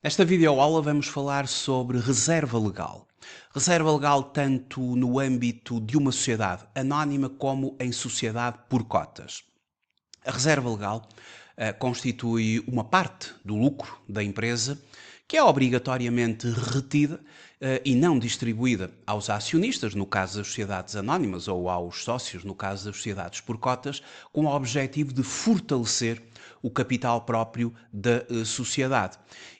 Nesta videoaula vamos falar sobre reserva legal. Reserva legal tanto no âmbito de uma sociedade anónima como em sociedade por cotas. A reserva legal constitui uma parte do lucro da empresa que é obrigatoriamente retida e não distribuída aos acionistas, no caso das sociedades anónimas, ou aos sócios, no caso das sociedades por cotas, com o objetivo de fortalecer o capital próprio da sociedade.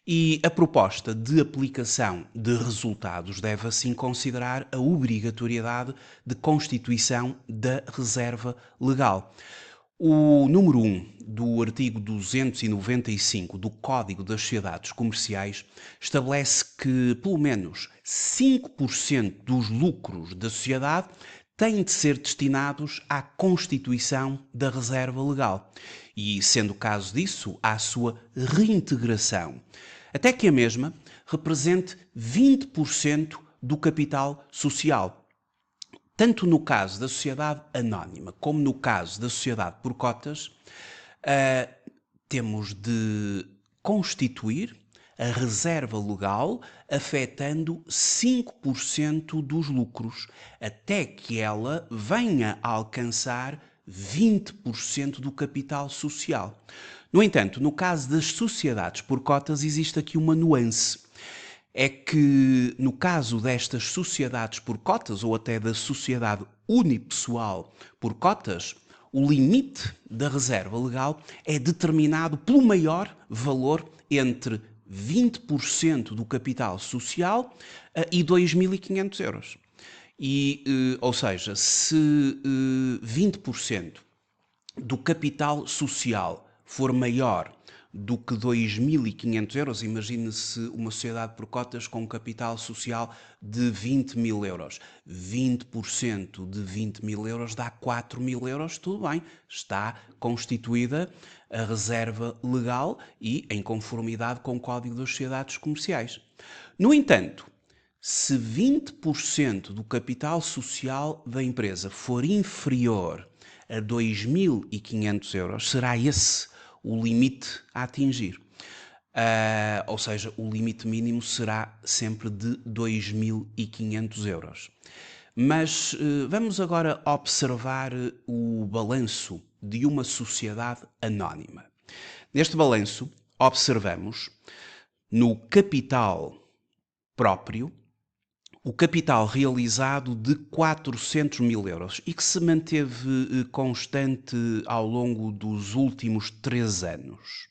E a proposta de aplicação de resultados deve assim considerar a obrigatoriedade de constituição da reserva legal. O número 1 do artigo 295 do Código das Sociedades Comerciais estabelece que pelo menos 5% dos lucros da sociedade têm de ser destinados à constituição da reserva legal e, sendo o caso disso, à sua reintegração, até que a mesma represente 20% do capital social. Tanto no caso da sociedade anónima como no caso da sociedade por cotas, temos de constituir a reserva legal afetando 5% dos lucros, até que ela venha a alcançar 20% do capital social. No entanto, no caso das sociedades por cotas, existe aqui uma nuance. É que, no caso destas sociedades por cotas, ou até da sociedade unipessoal por cotas, o limite da reserva legal é determinado pelo maior valor entre 20% do capital social e 2.500 euros. Ou seja, se 20% do capital social for maior do que 2.500 euros, imagine-se uma sociedade por cotas com um capital social de 20.000 euros. 20% de 20.000 euros dá 4.000 euros, tudo bem, está constituída a reserva legal e em conformidade com o Código das Sociedades Comerciais. No entanto, se 20% do capital social da empresa for inferior a 2.500 euros, será esse o limite a atingir. Ou seja, o limite mínimo será sempre de 2.500 euros. Mas vamos agora observar o balanço de uma sociedade anónima. Neste balanço, observamos no capital próprio o capital realizado de 400.000 euros e que se manteve constante ao longo dos últimos 3 anos.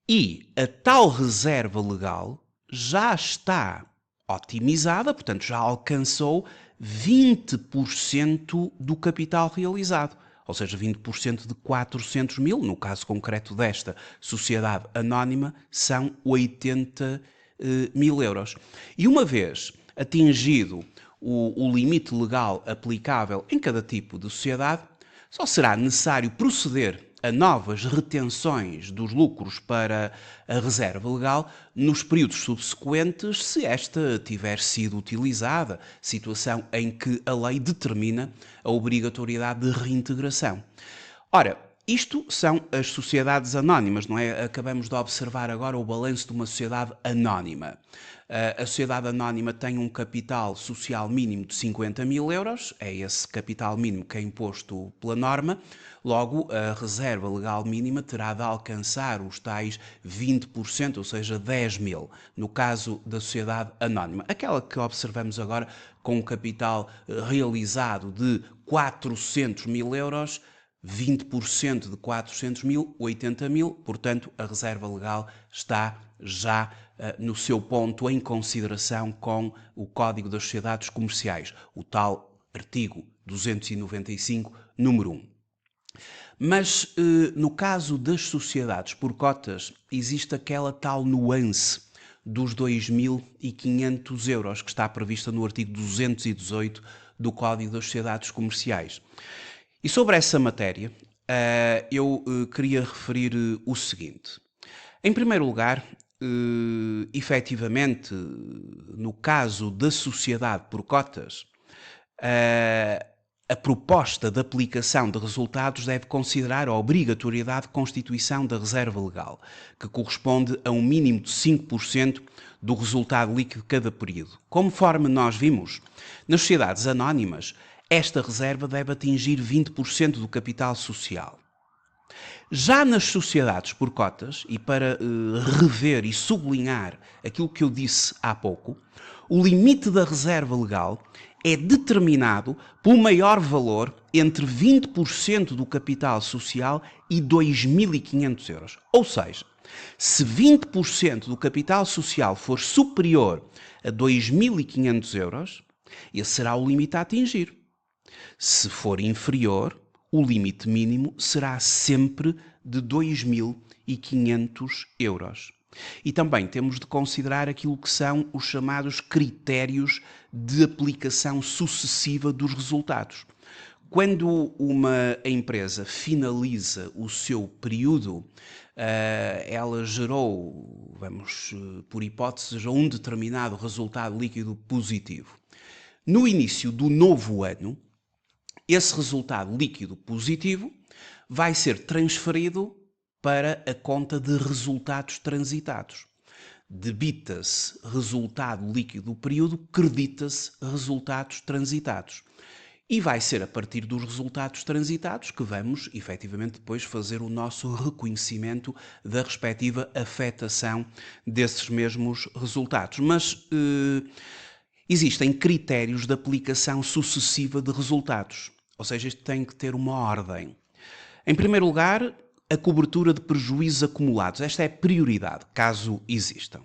E a tal reserva legal já está otimizada, portanto já alcançou 20% do capital realizado. Ou seja, 20% de 400.000, no caso concreto desta sociedade anónima, são 80.000 euros. E uma vez atingido o limite legal aplicável em cada tipo de sociedade, só será necessário proceder a novas retenções dos lucros para a reserva legal nos períodos subsequentes, se esta tiver sido utilizada, situação em que a lei determina a obrigatoriedade de reintegração. Ora, isto são as sociedades anónimas, não é? Acabamos de observar agora o balanço de uma sociedade anónima. A sociedade anónima tem um capital social mínimo de 50.000 euros, é esse capital mínimo que é imposto pela norma, logo a reserva legal mínima terá de alcançar os tais 20%, ou seja, 10.000, no caso da sociedade anónima. Aquela que observamos agora com um capital realizado de 400.000 euros, 20% de 400.000, 80.000, portanto a reserva legal está já no seu ponto em consideração com o Código das Sociedades Comerciais, o tal artigo 295, número 1. Mas no caso das sociedades por cotas, existe aquela tal nuance dos 2.500 euros que está prevista no artigo 218 do Código das Sociedades Comerciais. E sobre essa matéria, eu queria referir o seguinte. Em primeiro lugar, efetivamente, no caso da sociedade por cotas, A proposta de aplicação de resultados deve considerar a obrigatoriedade de constituição da reserva legal, que corresponde a um mínimo de 5% do resultado líquido de cada período. Conforme nós vimos, nas sociedades anónimas, esta reserva deve atingir 20% do capital social. Já nas sociedades por cotas, e para rever e sublinhar aquilo que eu disse há pouco, o limite da reserva legal é determinado pelo maior valor entre 20% do capital social e 2.500 euros. Ou seja, se 20% do capital social for superior a 2.500 euros, esse será o limite a atingir. Se for inferior, o limite mínimo será sempre de 2.500 euros. E também temos de considerar aquilo que são os chamados critérios de aplicação sucessiva dos resultados. Quando uma empresa finaliza o seu período, ela gerou, vamos por hipótese, um determinado resultado líquido positivo. No início do novo ano, esse resultado líquido positivo vai ser transferido para a conta de resultados transitados. Debita-se resultado líquido do período, credita-se resultados transitados. E vai ser a partir dos resultados transitados que vamos, efetivamente, depois fazer o nosso reconhecimento da respectiva afetação desses mesmos resultados. Mas existem critérios de aplicação sucessiva de resultados. Ou seja, isto tem que ter uma ordem. Em primeiro lugar, a cobertura de prejuízos acumulados. Esta é a prioridade, caso existam.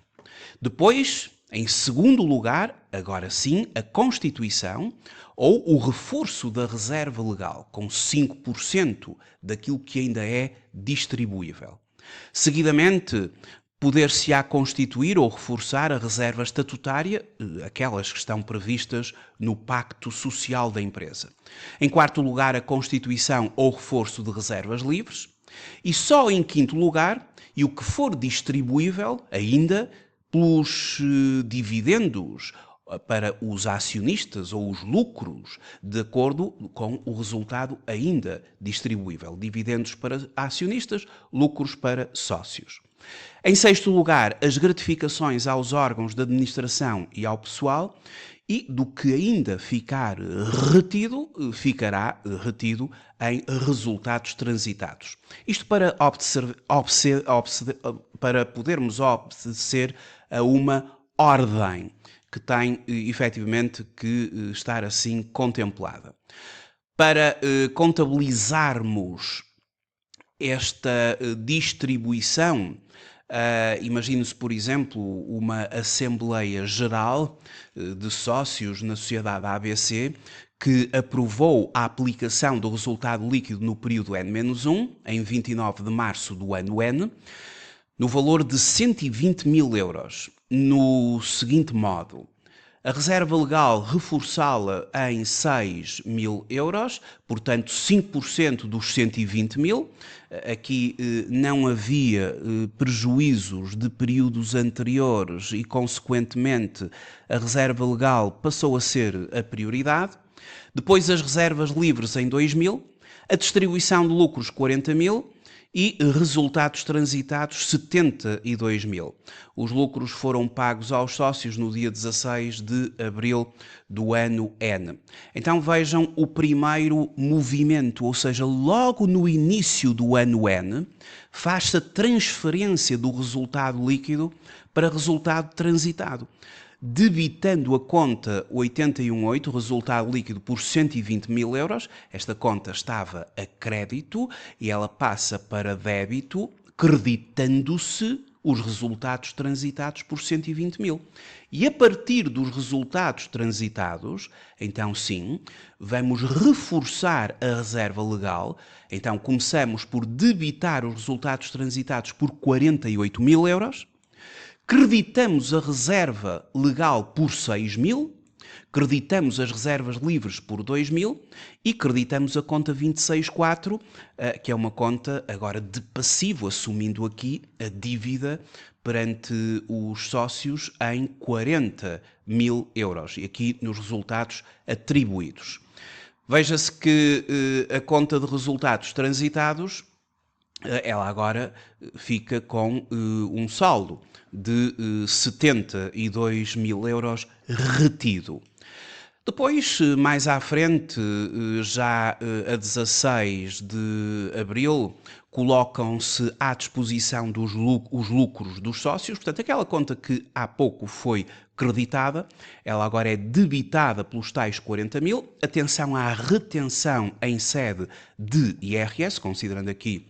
Depois, em segundo lugar, agora sim, a constituição ou o reforço da reserva legal, com 5% daquilo que ainda é distribuível. Seguidamente, poder-se-á constituir ou reforçar a reserva estatutária, aquelas que estão previstas no Pacto Social da empresa. Em quarto lugar, a constituição ou reforço de reservas livres. E só em quinto lugar, e o que for distribuível ainda pelos dividendos para os acionistas ou os lucros, de acordo com o resultado ainda distribuível. Dividendos para acionistas, lucros para sócios. Em sexto lugar, as gratificações aos órgãos de administração e ao pessoal, e do que ainda ficar retido, ficará retido em resultados transitados. Isto para, para podermos obedecer a uma ordem que tem efetivamente que estar assim contemplada. Para contabilizarmos esta distribuição, imagine-se, por exemplo, uma Assembleia Geral de Sócios na sociedade ABC que aprovou a aplicação do resultado líquido no período N-1, em 29 de março do ano N, no valor de 120 mil euros, no seguinte modo: a reserva legal reforçá-la em 6 mil euros, portanto 5% dos 120 mil. Aqui não havia prejuízos de períodos anteriores e, consequentemente, a reserva legal passou a ser a prioridade. Depois as reservas livres em 2 mil, a distribuição de lucros 40 mil, e resultados transitados 72 mil. Os lucros foram pagos aos sócios no dia 16 de abril do ano N. Então vejam o primeiro movimento, ou seja, logo no início do ano N, faz-se a transferência do resultado líquido para resultado transitado, debitando a conta 818, resultado líquido por 120 mil euros. Esta conta estava a crédito e ela passa para débito, creditando-se os resultados transitados por 120 mil. E a partir dos resultados transitados, então sim, vamos reforçar a reserva legal. Então começamos por debitar os resultados transitados por 48 mil euros, creditamos a reserva legal por 6 mil, creditamos as reservas livres por 2 mil e creditamos a conta 264, que é uma conta agora de passivo, assumindo aqui a dívida perante os sócios em 40 mil euros, e aqui nos resultados atribuídos. Veja-se que a conta de resultados transitados, ela agora fica com um saldo de 72 mil euros retido. Depois, mais à frente, já a 16 de abril, colocam-se à disposição os lucros dos sócios. Portanto, aquela conta que há pouco foi creditada, ela agora é debitada pelos tais 40 mil. Atenção à retenção em sede de IRS, considerando aqui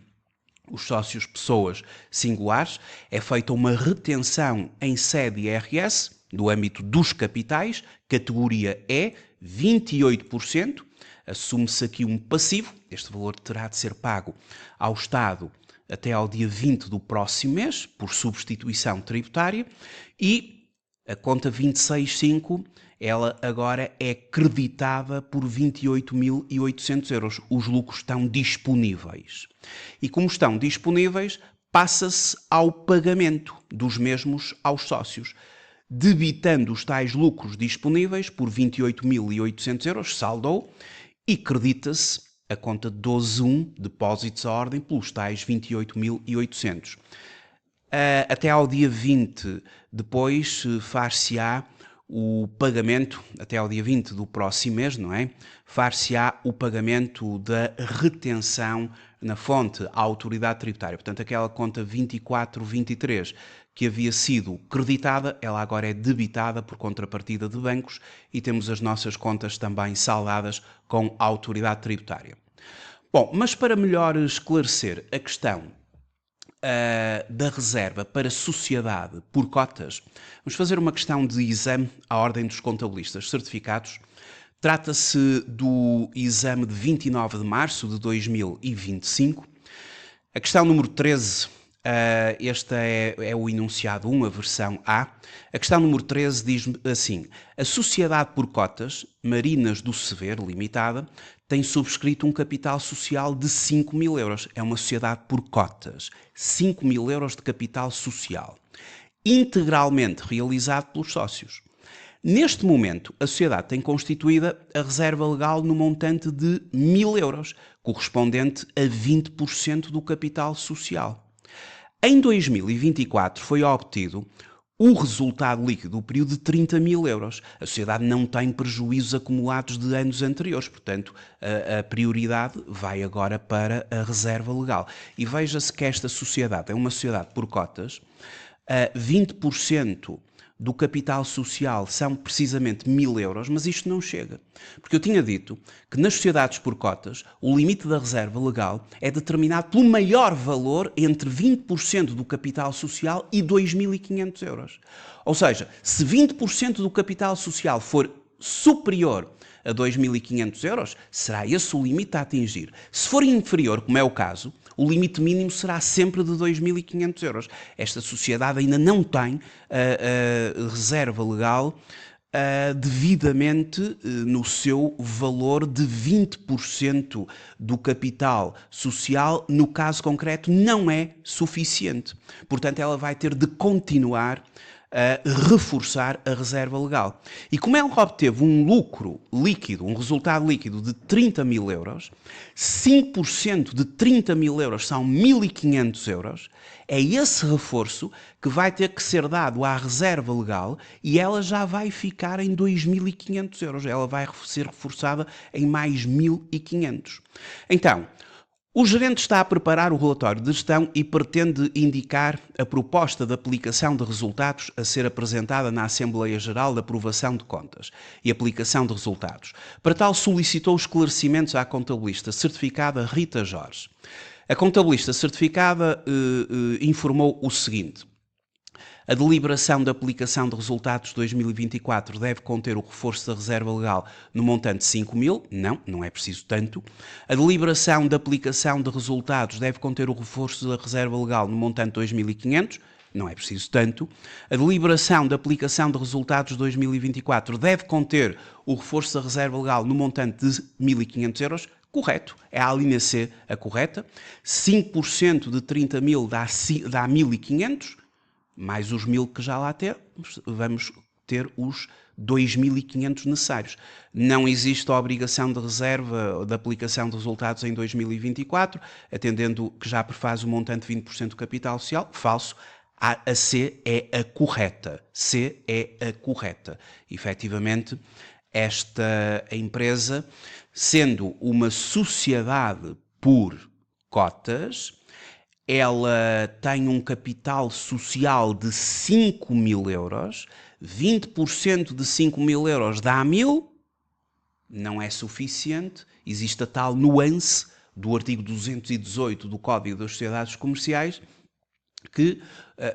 os sócios pessoas singulares, é feita uma retenção em sede IRS, do âmbito dos capitais, categoria E, 28%, assume-se aqui um passivo, este valor terá de ser pago ao Estado até ao dia 20 do próximo mês, por substituição tributária, e a conta 265, ela agora é creditada por 28.800 euros. Os lucros estão disponíveis. E como estão disponíveis, passa-se ao pagamento dos mesmos aos sócios, debitando os tais lucros disponíveis por 28.800 euros, saldou, e credita-se a conta 12.1, depósitos à ordem, pelos tais 28.800. Até ao dia 20, depois far-se-á o pagamento, até ao dia 20 do próximo mês, não é? Far-se-á o pagamento da retenção na fonte à autoridade tributária. Portanto, aquela conta 24-23 que havia sido creditada, ela agora é debitada por contrapartida de bancos e temos as nossas contas também saldadas com a autoridade tributária. Bom, mas para melhor esclarecer a questão da reserva para sociedade por cotas, vamos fazer uma questão de exame à ordem dos contabilistas certificados. Trata-se do exame de 29 de março de 2025. A questão número 13, esta é o enunciado 1, a versão A. A questão número 13 diz assim: a sociedade por cotas, Marinas do Sever Limitada, tem subscrito um capital social de 5 mil euros. É uma sociedade por cotas. 5 mil euros de capital social. Integralmente realizado pelos sócios. Neste momento, a sociedade tem constituída a reserva legal no montante de 1.000 euros, correspondente a 20% do capital social. Em 2024 foi obtido o resultado líquido do período de 30 mil euros. A sociedade não tem prejuízos acumulados de anos anteriores, portanto, a prioridade vai agora para a reserva legal. E veja-se que esta sociedade é uma sociedade por cotas, 20% do capital social são precisamente 1.000 euros, mas isto não chega. Porque eu tinha dito que nas sociedades por cotas o limite da reserva legal é determinado pelo maior valor entre 20% do capital social e 2.500 euros. Ou seja, se 20% do capital social for superior a 2.500 euros, será esse o limite a atingir. Se for inferior, como é o caso, o limite mínimo será sempre de 2.500 euros. Esta sociedade ainda não tem a reserva legal devidamente no seu valor de 20% do capital social. No caso concreto, não é suficiente. Portanto, ela vai ter de continuar a reforçar a reserva legal. E como ela obteve um lucro líquido, um resultado líquido de 30 mil euros, 5% de 30 mil euros são 1.500 euros, é esse reforço que vai ter que ser dado à reserva legal e ela já vai ficar em 2.500 euros. Ela vai ser reforçada em mais 1.500. Então, o gerente está a preparar o relatório de gestão e pretende indicar a proposta de aplicação de resultados a ser apresentada na Assembleia Geral de Aprovação de Contas e aplicação de resultados. Para tal, solicitou esclarecimentos à contabilista certificada Rita Jorge. A contabilista certificada informou o seguinte: a deliberação da aplicação de resultados de 2024 deve conter o reforço da reserva legal no montante de 5 mil. Não é preciso tanto. A deliberação da aplicação de resultados deve conter o reforço da reserva legal no montante de 2.500. Não é preciso tanto. A deliberação da aplicação de resultados de 2024 deve conter o reforço da reserva legal no montante de 1.500 euros. Correto. É a linha C a correta. 5% de 30 mil dá 1.500. Mais os 1.000 que já lá temos, vamos ter os 2.500 necessários. Não existe a obrigação de reserva ou de aplicação de resultados em 2024, atendendo que já prefaz o montante de 20% do capital social. Falso. A C é a correta. C é a correta. Efetivamente, esta empresa, sendo uma sociedade por cotas, ela tem um capital social de 5.000 euros, 20% de 5.000 euros dá 1.000, não é suficiente, existe a tal nuance do artigo 218 do Código das Sociedades Comerciais, que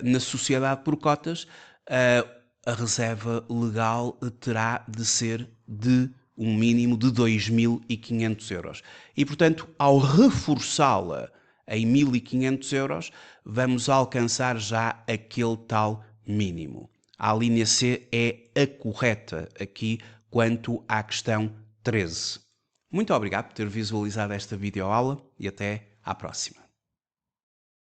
na sociedade por cotas a reserva legal terá de ser de um mínimo de 2.500 euros. E, portanto, ao reforçá-la em 1.500 euros, vamos alcançar já aquele tal mínimo. A linha C é a correta aqui quanto à questão 13. Muito obrigado por ter visualizado esta videoaula e até à próxima.